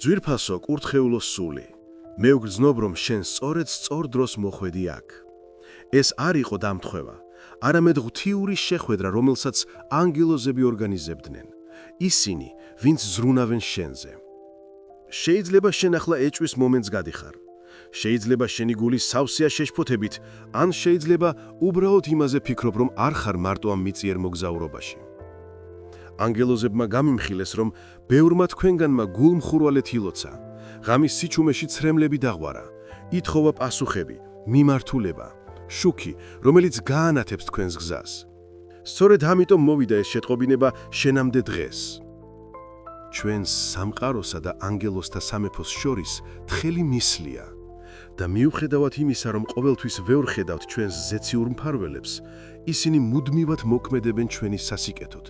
ძვირფასო კურთხეულო სული, მე ვგრძნობ, რომ შენ სწორედ სწორ დროს მოხვედი აქ. ეს არ იყო დამთხვევა, არამედ ღვთიური შეხვედრა, რომელსაც ანგელოზები ორგანიზებდნენ. ისინი, ვინც ზრუნავენ შენზე. შეიძლება შენ ახლა ეჭვის მომენტს გადიხარ. შეიძლება შენი გული სავსეა შეშფოთებით, ან შეიძლება უბრალოდ იმაზე ფიქრობ, რომ არ ხარ მარტო ამ მიწიერ მოგზაურობაში. ანგელოზებმა გამიმხილეს, რომ ბევრმა თქვენგანმა გულმხურვალედ ილოცა, ღამის სიჩუმეში ცრემლები დაღვარა, ითხოვა პასუხები, მიმართულება, შუქი, რომელიც გაანათებს თქვენს გზას. სწორედ ამიტომ მოვიდა ეს შეტყობინება შენამდე დღეს. ჩვენს სამყაროსა და ანგელოზთა სამეფოს შორის თხელი მისლია და მიუხედავად იმისა, რომ ყოველთვის ვერ ხედავთ ჩვენს ზეციურ მფარველებს, ისინი მუდმივად მოქმედებენ ჩვენი სასიკეთოდ.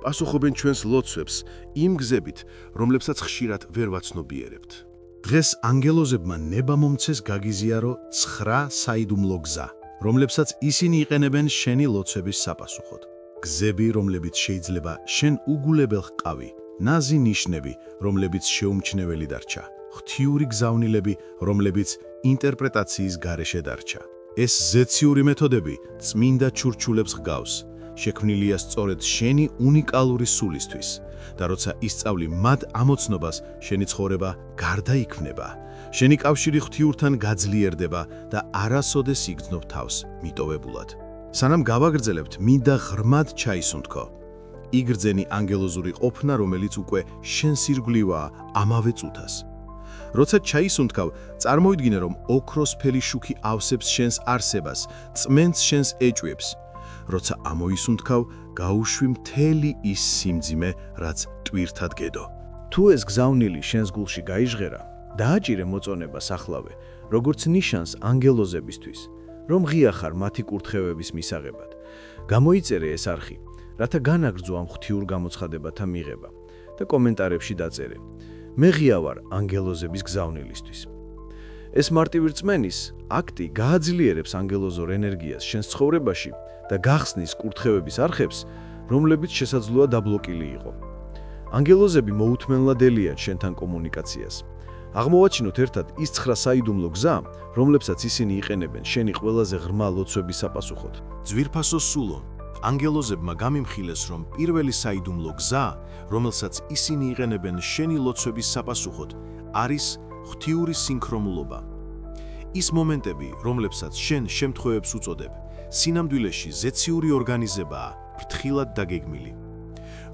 პასუხობენ ჩვენს ლოცვებს იმ გზებით, რომლებსაც ხშირად ვერ ვაცნობიერებთ. დღეს ანგელოზებმა ნება მომცეს გაგიზიარო 9 საიდუმლო გზა, რომლებსაც ისინი იყენებენ შენი ლოცვების საპასუხოდ. გზები, რომლებიც შეიძლება შენ უგულებელ ჰყავი, ნაზი ნიშნები, რომლებიც შეუმჩნეველი დარჩა, ღვთიური გზავნილები, რომლებიც ინტერპრეტაციის გარეშე დარჩა. ეს ზეციური მეთოდები წმინდა ჩურჩულებს ჰგავს, შექმნილია სწორედ შენი უნიკალური სულისთვის და როცა ისწავლი მათ ამოცნობას, შენი ცხოვრება გარდაიქმნება, შენი კავშირი ღვთიურთან გაძლიერდება და არასოდეს იგრძნობ თავს მიტოვებულად. სანამ გავაგრძელებთ, მინდა ღრმად ჩაისუნთქო. იგრძენი ანგელოზური ყოფნა, რომელიც უკვე შენს ირგვლივაა ამავე წუთას. როცა ჩაისუნთქავ, წარმოიდგინე, რომ ოქროსფერი შუქი ავსებს შენს არსებას, წმენს შენს ეჭვებს. როცა ამოისუნთქავ, გაუშვი მთელი ის სიმძიმე, რაც ტვირთად გედო. თუ ეს გზავნილი შენს გულში გაიჟღერა, დააჭირე მოწონებას ახლავე, როგორც ნიშანს ანგელოზებისთვის, რომ ღია ხარ მათი კურთხევების მისაღებად. გამოიწერე ეს არხი, რათა განაგრძო ამ ღვთიურ გამოცხადებათა მიღება და კომენტარებში დაწერე: მე ღია ვარ ანგელოზების გზავნილისთვის. ეს მარტივი რწმენის აქტი გააძლიერებს ანგელოზურ ენერგიას შენს ცხოვრებაში და გახსნის კურთხევების არხებს, რომლებიც შესაძლოა დაბლოკილი იყო. ანგელოზები მოუთმენლად ელიან შენთან კომუნიკაციას. აღმოვაჩინოთ ერთად ის 9 საიდუმლო გზა, რომლებსაც ისინი იყენებენ შენი ყველაზე ღრმა ლოცვების საპასუხოდ. ძვირფასო სულო, ანგელოზებმა გამიმხილეს, რომ პირველი საიდუმლო გზა, რომელსაც ისინი იყენებენ შენი ლოცვების საპასუხოდ, არის ღვთიური სინქრომულობა. ის მომენტები, რომლებსაც შენ შემთხვევებს უწოდებ, სინამდვილეში ზეციური ორგანიზებაა, ფრთხილად დაგეგმილი.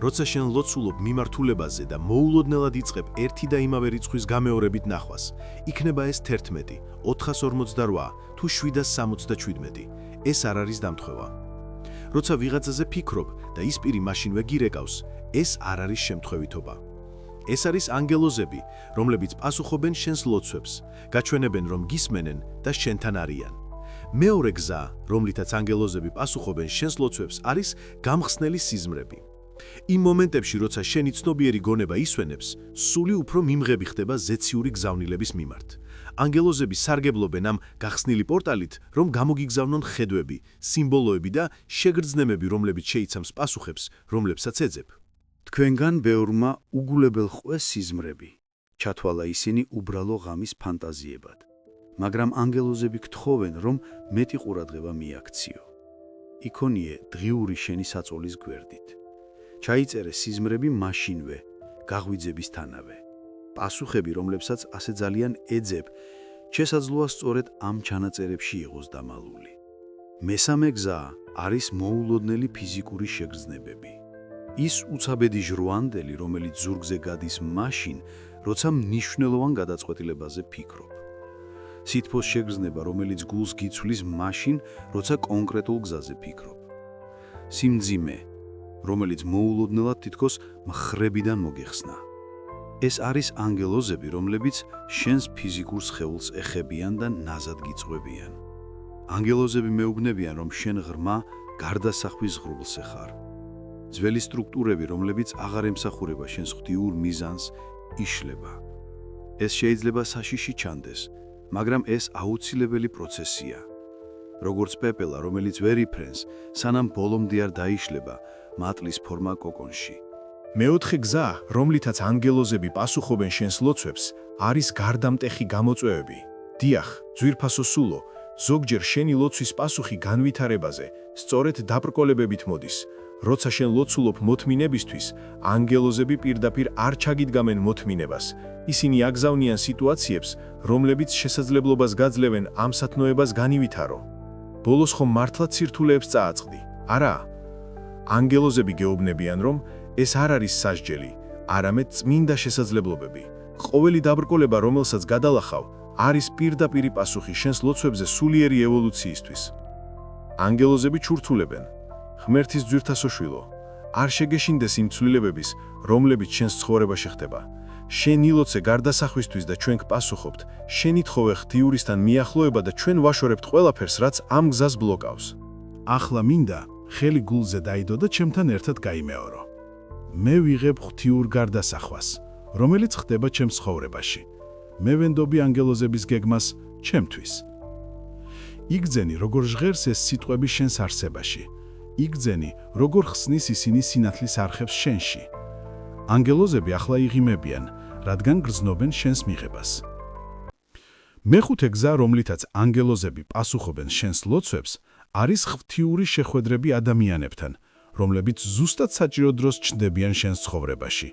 როცა შენ ლოცულობ მიმართულებაზე და მოულოდნელად იწყებ ერთი და იმავე რიცხვის გამეორებით ნახვას, იქნება ეს 11, 448 თუ 777. ეს არ არის დამთხვევა. როცა ვიღაცაზე ფიქრობ და ის პირი მაშინვე გირეკავს, ეს არ არის შემთხვევითობა. ეს არის ანგელოზები, რომლებიც პასუხობენ შენს ლოცვებს, გაჩვენებენ, რომ გისმენენ და შენთან არიან. მეორე გზა, რომლითაც ანგელოზები პასუხობენ შენს ლოცვებს, არის გამხსნელი სიზმრები. იმ მომენტებში, როცა შენი ცნობიერი გონება ისვენებს, სული უფრო მიმღები ხდება ზეციური გზავნილების მიმართ. ანგელოზები სარგებლობენ ამ გახსნილი პორტალით, რომ გამოგიგზავნონ ხედვები, სიმბოლოები და შეგრძნებები, რომლებიც შეიცავს პასუხებს, რომლებსაც ეძებ. თქვენგან ბევრმა უგულებელ ყვეს სიზმრები, ჩათვალა ისინი უბრალო ღამის ფანტაზიებად. მაგრამ ანგელოზები გთხოვენ, რომ მეტი ყურადღება მიაქციო. იქონიე დღიური შენი საწოლის გვერდით. ჩაიწერე სიზმრები მაშინვე, გაღვიძებისთანავე. პასუხები, რომლებსაც ასე ძალიან ეძებ, შესაძლოა სწორედ ამ ჩანაწერებში იყოს დამალული. მესამე გზა არის მოულოდნელი ფიზიკური შეგრძნებები. ის უცაბედი ჟრუანდელი, რომელიც ზურგზე გადის მაშინ, როცა მნიშვნელოვან გადაწყვეტილებაზე ფიქრობ. სითბოს შეგრძნება, რომელიც გულს გიცვლის მაშინ, როცა კონკრეტულ გზაზე ფიქრობ. სიმძიმე, რომელიც მოულოდნელად თითქოს მხრებიდან მოგეხსნა. ეს არის ანგელოზები, რომლებიც შენს ფიზიკურ სხეულს ეხებიან და ნაზად გიწყვებიან. ანგელოზები მეუბნებიან, რომ შენ ღრმა გარდასახვის ღრუბლზე ხარ. ძველი სტრუქტურები, რომლებიც აღარ ემსახურება შენს ღვთიურ მიზანს, იშლება. ეს შეიძლება საშიში ჩანდეს, მაგრამ ეს აუცილებელი პროცესია. როგორც პეპელა, რომელიც ვერ იფრენს, სანამ ბოლომდე არ დაიშლება მატლის ფორმა კოკონში. მეოთხე გზა, რომლითაც ანგელოზები პასუხობენ შენს ლოცვებს, არის გარდამტეხი გამოწვევები. დიახ, ძვირფასო სულო, ზოგჯერ შენი ლოცვის პასუხი განვითარებაზე, სწორედ დაბრკოლებებით მოდის. როცა შენ ლოცულობ მოთმინებისთვის, ანგელოზები პირდაპირ არ ჩაგიდგამენ მოთმინებას. ისინი აგზავნიან სიტუაციებს, რომლებიც შესაძლებლობას გაძლევენ ამ სათნოებას განივითარო. ბოლოს ხომ მართლა ცირთულეებს წააწყდი? არა. ანგელოზები გეუბნებიან, რომ ეს არ არის სასჯელი, არამედ წმინდა შესაძლებლობები. ყოველი დაბრკოლება, რომელსაც გადალახავ, არის პირდაპირი პასუხი შენს ლოცვებზე სულიერი ევოლუციისთვის. ანგელოზები ჩურთულებენ. ღმერთის ძვირთასოშვილო, არ შეგეშინდეს იმ ცვლილებების, რომლებიც შენს ცხოვრებაში ხდება. შენ ილოცე გარდასახვისთვის და ჩვენ გპასუხობთ. შენ ითხოვე ღვთიურისთან მიახლოება და ჩვენ ვაშორებთ ყველაფერს, რაც ამ გზას ბლოკავს. ახლა მინდა ხელი გულზე დაიდო და ჩემთან ერთად გაიმეორო. მე ვიღებ ღვთიურ გარდასახვას, რომელიც ხდება ჩემს ცხოვრებაში. მე ვენდობი ანგელოზების გეგმას ჩემთვის. იგძენი, როგორ ჟღერს ეს სიტყვები შენს არსებაში. იგძენი, როგორ ხსნის ისინი სინათლის არხებს შენში. ანგელოზები ახლა იღიმებიან, რადგან გრძნობენ შენს მიღებას. მეხუთე გზა, რომლითაც ანგელოზები პასუხობენ შენს ლოცვებს, არის ღვთიური შეხვედრები ადამიანებთან, რომლებიც ზუსტად საჭირო დროს ჩნდებიან შენს ცხოვრებაში.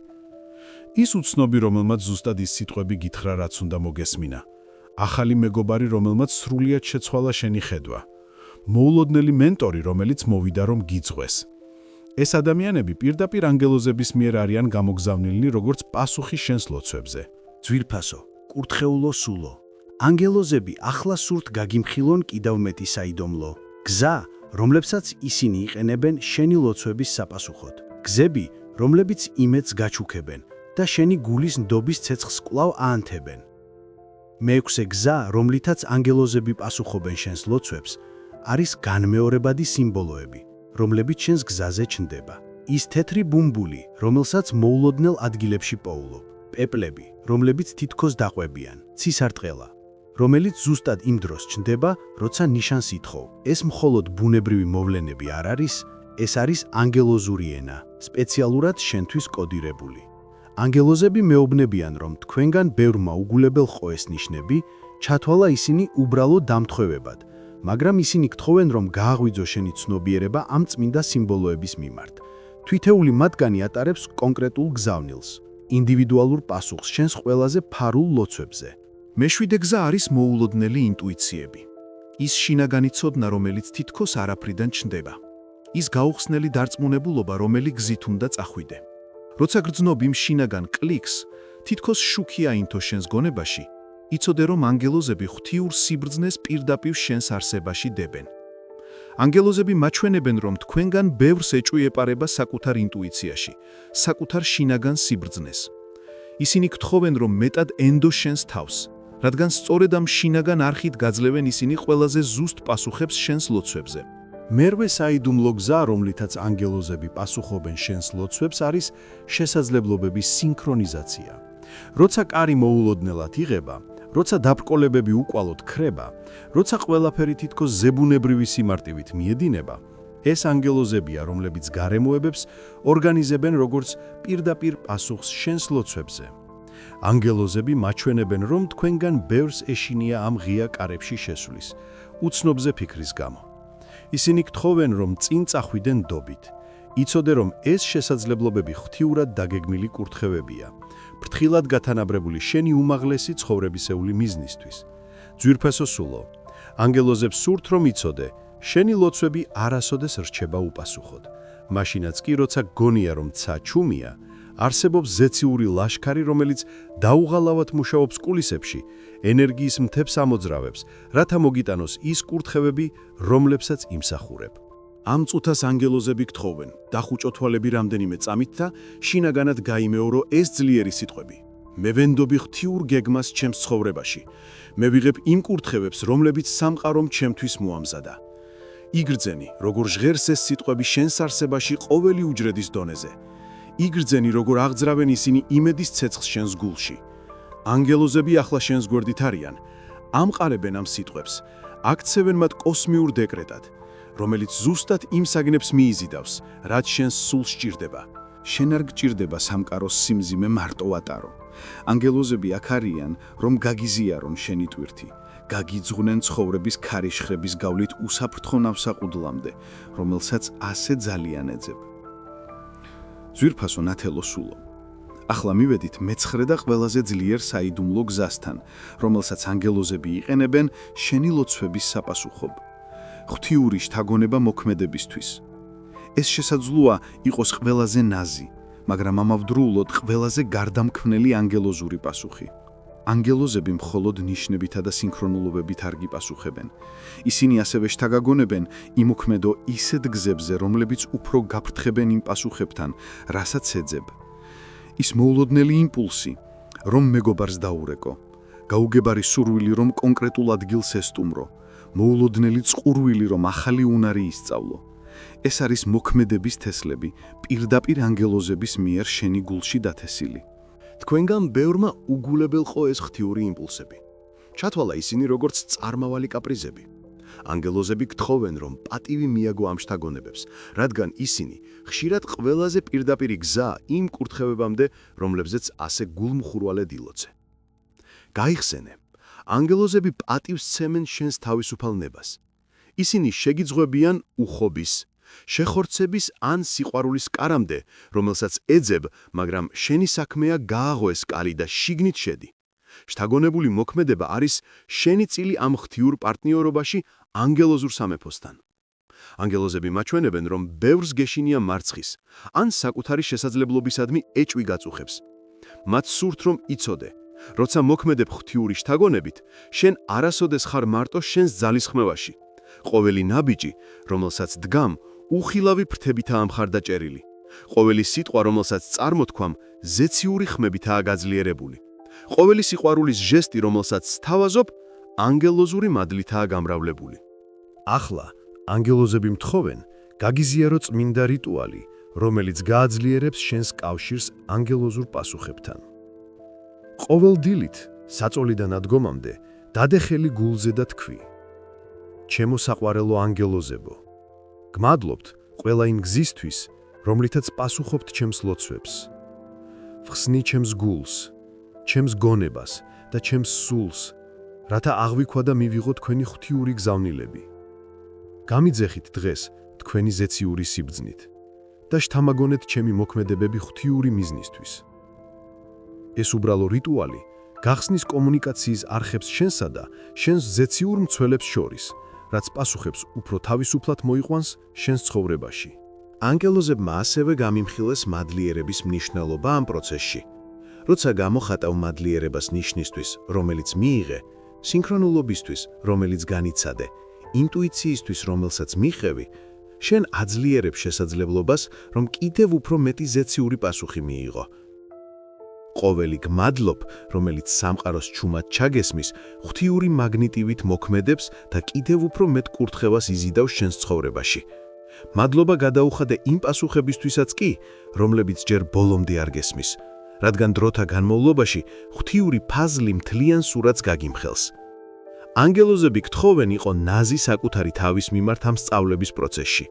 ის უცნობი, რომელმაც ზუსტად ის სიტყვები გითხრა, რაც უნდა მოგესმინა. ახალი მეგობარი, რომელმაც სრულიად შეცვალა შენი ხედვა. მოულოდნელი მენტორი, რომელიც მოვიდა, რომ გიძღვეს. ეს ადამიანები პირდაპირ ანგელოზების მიერ არიან გამოგზავნილნი, როგორც პასუხი შენს ლოცვებზე. ძვირფასო, კურთხეულო სულო, ანგელოზები ახლა სურთ გაგიმხილონ კიდევ მეტი საიდუმლო. გზა, რომლებსაც ისინი იყენებენ შენი ლოცვების საპასუხოდ. გზები, რომლებიც იმედს გაჩუქებენ და შენი გულის ნდობის ცეცხლს კვლავ აანთებენ. მეექვსე გზა, რომლითაც ანგელოზები პასუხობენ შენს ლოცვებს, არის განმეორებადი სიმბოლოები, რომლებიც შენს გზაზე ჩნდება. ის თეთრი ბუმბული, რომელსაც მოულოდნელ ადგილებში პოულობ, პეპლები, რომლებიც თითქოს დაყვებიან, ცისარტყელა, რომელიც ზუსტად იმ დროს ჩნდება, როცა ნიშანს ითხოვ. ეს მხოლოდ ბუნებრივი მოვლენები არ არის, ეს არის ანგელოზური ენა, სპეციალურად შენთვის კოდირებული. ანგელოზები მეუბნებიან, რომ თქვენგან ბევრმა უგულებელ ხო ეს ნიშნები, ჩათვალა ისინი უბრალოდ დამთხოვებად, მაგრამ ისინი გთხოვენ, რომ გააღვიძო შენი ცნობიერება ამ წმინდა სიმბოლოების მიმართ. თვითეული მათგანი ატარებს კონკრეტულ გზავნილს, ინდივიდუალურ პასუხს შენს ყველაზე ფარულ ლოცვებზე. მეშვიდე გზა არის მოულოდნელი ინტუიციები. ის შინაგანი ცოდნა, რომელიც თითქოს არაფრიდან ჩნდება. ის გაუხსნელი დარწმუნებულობა, რომელი გზით უნდა წახვიდე. როცა გრძნობ იმ შინაგან კლიქს, თითქოს შუქი აინთო შენს გონებაში, იცოდე, რომ ანგელოზები ღვთიურ სიბრძნეს პირდაპირ შენს არსებაში დებენ. ანგელოზები მაჩვენებენ, რომ თქვენგან ბევრს ეჭვი-ეპარება საკუთარ ინტუიციაში, საკუთარ შინაგან სიბრძნეს. ისინი გთხოვენ, რომ მეტად ენდო შენს თავს, რადგან სწორედ ამ შინაგან არხით გაძლევენ ისინი ყველაზე ზუსტ პასუხებს შენს ლოცვებზე. მერვე საიდუმლო გზა, რომლითაც ანგელოზები პასუხობენ შენს ლოცვებს, არის შესაძლებლობების სინქრონიზაცია. როცა კარი მოულოდნელად იღება, როცა დაბრკოლებები უკვალოდ ქრება, როცა ყველაფერი თითქოს ზებუნებრივი სიმარტივით მიედინება, ეს ანგელოზებია, რომლებიც გარემოებებს ორგანიზებენ როგორც პირდაპირ პასუხს შენს ლოცვებზე. ანგელოზები მაჩვენებენ, რომ თქვენგან ბევრს ეშინია ამ ღია კარებში შესვლის, უცნობზე ფიქრის გამო. ისინი გთხოვენ, რომ წინ წახვიდენ დობით. იცოდე, რომ ეს შესაძლებლობები ღვთიურად დაგეგმილი კურთხევებია, ფრთხილად გათანაბრებული შენი უმაღლესი ცხოვრებისეული მიზნისთვის. ძვირფასო სულო, ანგელოზებს სურთ, რომ იცოდე, შენი ლოცვები არასოდეს რჩება უპასუხოდ. მაშინაც კი, როცა გონია, რომ ცა ჩუმია, არსებობს ზეციური ლაშქარი, რომელიც დაუღალავად მუშაობს კულისებში, ენერგიის მთებს ამოძრავებს, რათა მოგიტანოს ის კურთხევები, რომლებსაც იმსახურებ. ამ წუთას ანგელოზები გთხოვენ, დახუჭო თვალები რამდენიმე წამით და შინაგანად გაიმეორო ეს ძლიერი სიტყვები. მე ვენდობი ღვთიურ გეგმას ჩემს ცხოვრებაში. მე ვიღებ იმ კურთხევებს, რომლებიც სამყარომ ჩემთვის მოამზადა. იგრძენი, როგორ ჟღერს ეს სიტყვები შენს არსებაში ყოველი უჯრედის დონეზე. იგრძენი, როგორ აღძრავენ ისინი იმედის ცეცხლს შენს გულში. ანგელოზები ახლა შენს გვერდით არიან, ამყარებენ ამ სიტყვებს, აქცევენ მათ კოსმიურ დეკრეტად, რომელიც ზუსტად იმ საგნებს მიიზიდავს, რაც შენს სულს სჭირდება. შენ არ გჭირდება სამყაროს სიმძიმე მარტო ატარო. ანგელოზები აქ არიან, რომ გაგიზიარონ შენი ტვირთი. გაგიძღვნენ ცხოვრების ქარიშხრების გავლით უსაფრთხო ნავსაყუდლამდე, რომელსაც ასე ძალიან ეძებ. ძვირფასო ნათელო სულო. ახლა მივედით მეცხრე და ყველაზე ძლიერ საიდუმლო გზასთან, რომელსაც ანგელოზები იყენებენ შენი ლოცვების საპასუხოდ. ღვთიური შთაგონება მოქმედებისთვის. ეს შესაძლოა იყოს ყველაზე ნაზი, მაგრამ ამავდროულად ყველაზე გარდამქმნელი ანგელოზური პასუხი. ანგელოზები მხოლოდ ნიშნებითა და სინქრონულობებით არ გიპასუხებენ. ისინი ასევე შთაგაგონებენ იმოქმედო ისეთ გზებზე, რომლებიც უფრო გაფრთხებენ იმ პასუხებთან, რასაც ეძებ. ის მოულოდნელი იმპულსი, რომ მეგობარს დაურეკო, გაუგებარი სურვილი, რომ კონკრეტულ ადგილს ესტუმრო, მოულოდნელი წყურვილი, რომ ახალი უნარი ისწავლო. ეს არის მოქმედების თესლები, პირდაპირ ანგელოზების მიერ შენი გულში დათესილი. თქვენგან ბევრმა უგულებელყო ეს ღვთიური იმპულსები. ჩათვალა ისინი როგორც წარმავალი კაპრიზები. ანგელოზები გთხოვენ, რომ პატივი მიაგო ამ შთაგონებებს, რადგან ისინი ხშირად ყველაზე პირდაპირი გზა იმ კურთხევებამდე, რომლებზეც ასე გულმხურვალედ ილოცე. გაიხსენე, ანგელოზები პატივს ცემენ შენს თავისუფალ ნებას. ისინი შეგიძღვებიან უხობის, შეხორცების ან სიყვარულის კარამდე, რომელსაც ეძებ, მაგრამ შენი საქმეა გააღო ეს კალი და შიგნით შედი. შთაგონებული მოქმედება არის შენი წილი ამ ღვთიურ პარტნიორობაში ანგელოზურ სამეფოსთან. ანგელოზები მაჩვენებენ, რომ ბევრს გეშინია მარცხის, ან საკუთარი შესაძლებლობისადმი ეჭვი გაწუხებს. მათ სურთ, რომ იცოდე, როცა მოქმედებ ღვთიური შთაგონებით, შენ არასოდეს ხარ მარტო შენს ძალისხმევაში. ყოველი ნაბიჯი, რომელსაც დგამ, უხილავი ფრთებითაა მხარდაჭერილი. ყოველი სიტყვა, რომელსაც წარმოთქვამ, ზეციური ხმებითაა გაძლიერებული. ყოველი სიყვარულის ჟესტი, რომელსაც სთავაზობ, ანგელოზური მადლითაა გამრავლებული. ახლა ანგელოზები მთხოვენ, გაგიზიარო წმინდა რიტუალი, რომელიც გააძლიერებს შენს კავშირს ანგელოზურ პასუხებთან. ყოველ დილით, საწოლიდან ადგომამდე, დადე ხელი გულზე და თქვი: ჩემო საყვარელო ანგელოზებო, გმადლობთ ყველა იმ გზისთვის, რომლითაც პასუხობთ ჩემს ლოცვებს. ვხსნი ჩემს გულს, ჩემს გონებას და ჩემს სულს, რათა აღვიქვა და მივიღო თქვენი ღვთიური გზავნილები. გამიძეხით დღეს თქვენი ზეციური სიბრძნით და შთამაგონეთ ჩემი მოქმედებები ღვთიური მიზნისთვის. ეს უბრალო რიტუალი გახსნის კომუნიკაციის არხებს შენსა და შენს ზეციურ მცველებს შორის, რაც პასუხებს უფრო თავისუფლად მოიყვანს შენს ცხოვრებაში. ანგელოზებმა ასევე გამიმხილეს მადლიერების მნიშვნელობა ამ პროცესში. როცა გამოხატავ მადლიერებას ნიშნისთვის, რომელიც მიიღე, სინქრონულობისთვის, რომელიც განიცადე, ინტუიციისთვის, რომელსაც მიხევი, შენ აძლიერებ შესაძლებლობას, რომ კიდევ უფრო მეტი ზეციური პასუხი მიიღო. ყოველი გმადლობ, რომელიც სამყაროს ჩუმად ჩაგესმის, ღვთიური მაგნიტივით მოქმედებს და კიდევ უფრო მეტ კურთხევას იზიდავს შენს ცხოვრებაში. მადლობა გადაუხადე იმ პასუხებისთვისაც კი, რომლებიც ჯერ ბოლომდე არ გესმის, რადგან დროთა განმავლობაში ღვთიური ფაზლი მთლიან სურათს გაგიმხელს. ანგელოზები გთხოვენ იყო ნაზი საკუთარი თავის მიმართ ამ სწავლების პროცესში.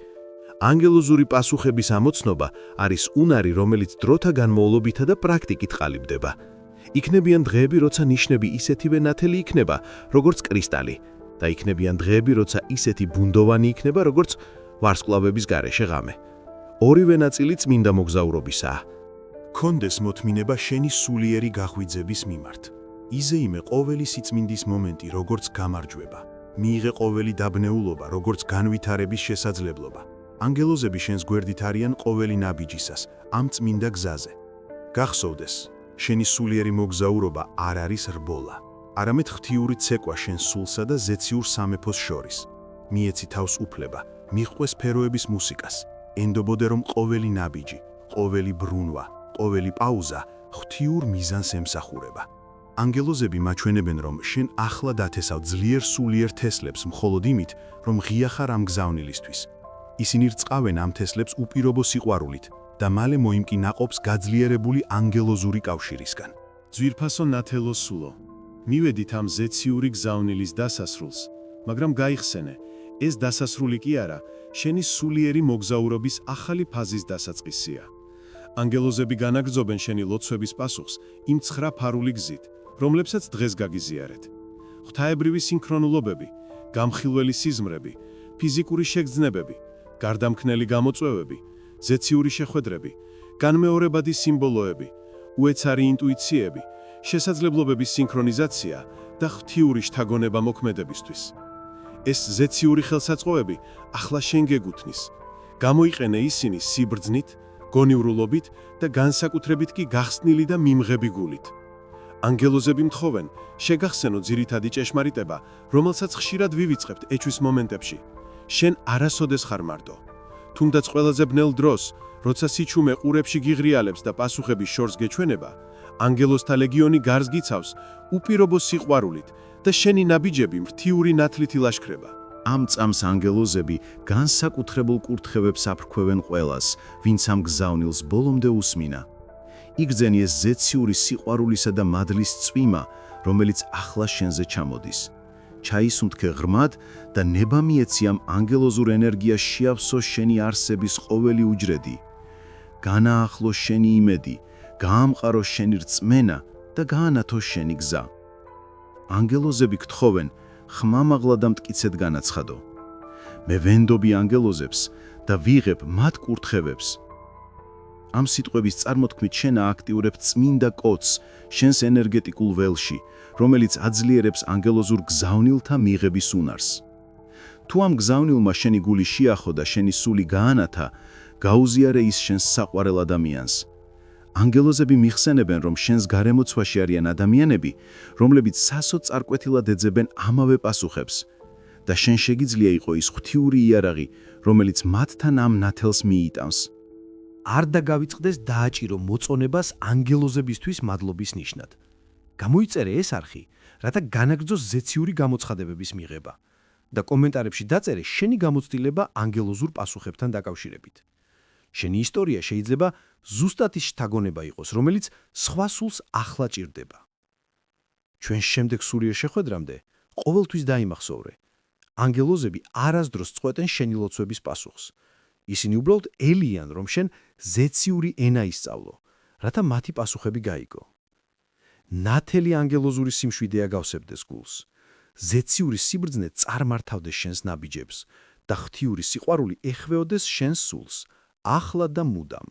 ანგელოზური პასუხების ამოცნობა არის უნარი, რომელიც დროთა განმავლობითა და პრაქტიკით ყალიბდება. იქნებიან დღეები, როცა ნიშნები ისეთივე ნათელი იქნება, როგორც კრისტალი, და იქნებიან დღეები, როცა ისეთი ბუნდოვანი იქნება, როგორც ვარსკვლავების გარეშე ღამე. ორივე ნაწილი წმინდა მოგზაურობისაა. კონდეს მოთმინება შენი სულიერი გაღვიძების მიმართ. იზეიმე ყოველი სიწმინდის მომენტი, როგორც გამარჯვება. მიიღე ყოველი დაბნეულობა, როგორც განვითარების შესაძლებლობა. ანგელოზები შენს გვერდით არიან ყოველი ნაბიჯისას, ამ წმინდა გზაზე. გახსოვდეს, შენი სულიერი მოგზაურობა არ არის რბოლა, არამედ ღვთიური ცეკვა შენ სულსა და ზეციურ სამეფოს შორის. მიეცი თავს უფლება, მიჰყვე სფეროების მუსიკას, ენდობოდე რომ ყოველი ნაბიჯი, ყოველი ბრუნვა, ყოველი პაუზა ღვთიურ მიზანს ემსახურება. ანგელოზები მაჩვენებენ, რომ შენ ახლა დათესავ ძლიერ სულიერ თესლებს მხოლოდ იმით, რომ ღია ხარ ამ გზავნილისთვის. ისინი რწყავენ ამ თესლებს უპირობო სიყვარულით და მალე მოიმკინაყოფს გაძლიერებული ანგელოზური კავშირისგან. ძვირფასო ნათელო სულო, მივედით ამ ზეციური გზავნილის დასასრულს, მაგრამ გაიხსენე, ეს დასასრული კი არა, შენი სულიერი მოგზაურობის ახალი ფაზის დასაწყისია. ანგელოზები განაგრძობენ შენი ლოცვების პასუხს იმ 9 ფარული გზით, რომლებსაც დღეს გაგიზიარეთ. ღვთაებრივი სინქრონულობები, გამხილველი სიზმრები, ფიზიკური შეგრძნებები, გარდამქნელი გამოწვევები, ზეციური შეხვედრები, განმეორებადი სიმბოლოები, უეცარი ინტუიციები, შესაძლებლობების სინქრონიზაცია და ღვთიური შთაგონება მოქმედებისთვის. ეს ზეციური ხელსაწყოები ახლა შენ გეგუთნის. გამოიყენე ისინი სიბრძნით, გონიურულობით და განსაკუთრებით კი გახსნილი და მიმღები გულით. ანგელოზები მთხოვენ, შეგახსენო ძირითადი ჭეშმარიტება, რომელსაც ხშირად ვივიწყებთ ეჩვის მომენტებში. შენ არასოდეს ხარ მარტო. თუნდაც ყველაზე ბნელ დროს, როცა სიჩუმე ყურებში გიღრიალებს და პასუხების შორს გეჩვენება, ანგელოზთა ლეგიონი გარს გიცავს უპირობო სიყვარულით და შენი ნაბიჯები მრთიური ნათლით ილაშქრება. ამ წამს ანგელოზები განსაკუთრებულ კურთხევებს აფრქვევენ ყველას, ვინც ამ გზავნილს ბოლომდე უსმინა. იგრძენი ეს ზეციური სიყვარულისა და მადლის წვიმა, რომელიც ახლა შენზე ჩამოდის. ჩაისუნთქე ღრმად და ნება მიეცი ამ ანგელოზურ ენერგიას შეავსო შენი არსების ყოველი უჯრედი. განაახლო შენი იმედი, გაამყარო შენი რწმენა და გაანათო შენი გზა. ანგელოზები გთხოვენ, ხმამაღლა და მტკიცედ განაცხადო. მე ვენდობი ანგელოზებს და ვიღებ მათ კურთხევებს. ამ სიტყვების წარმოთქმით შენ ააქტიურებ წმინდა კოდს შენს ენერგეტიკულ ველში, რომელიც აძლიერებს ანგელოზურ გზავნილთა მიღების უნარს. თუ ამ გზავნილმა შენი გული შეახო და შენი სული გაანათა, გაუზიარე ის შენს საყვარელ ადამიანს. ანგელოზები მიხსენებენ, რომ შენს გარემოცვაში არიან ადამიანები, რომლებიც სასო წარკვეთილად ეძებენ ამავე პასუხებს და შენ შეგიძლია იყო ის ღვთიური იარაღი, რომელიც მათთან ამ ნათელს მიიტანს. არ დაგავიწყდეს დააჭირო მოწონებას ანგელოზებისთვის მადლობის ნიშნად. გამოიწერე ეს არხი, რათა განაგრძოს ზეციური გამოცხადებების მიღება და კომენტარებში დაწერე შენი გამოცდილება ანგელოზურ პასუხებთან დაკავშირებით. შენი ისტორია შეიძლება ზუსტად ის შთაგონება იყოს, რომელიც სხვა სულს ახლა ჭირდება. ჩვენ შემდეგ სულიერ შეხვედრამდე ყოველთვის დაიმახსოვრე. ანგელოზები არასდროს წყვეტენ შენი ლოცვების პასუხს. ისინი უბრალოდ ელიან, რომ შენ ზეციური ენა ისწავლო, რათა მათი პასუხები გაიგო. ნათელი ანგელოზური სიმშვიდე აგავსებდეს გულს. ზეციური სიბრძნე წარმართავდეს შენს ნაბიჯებს და ღვთიური სიყვარული ეხვეოდეს შენს სულს, ახლა და მუდამ.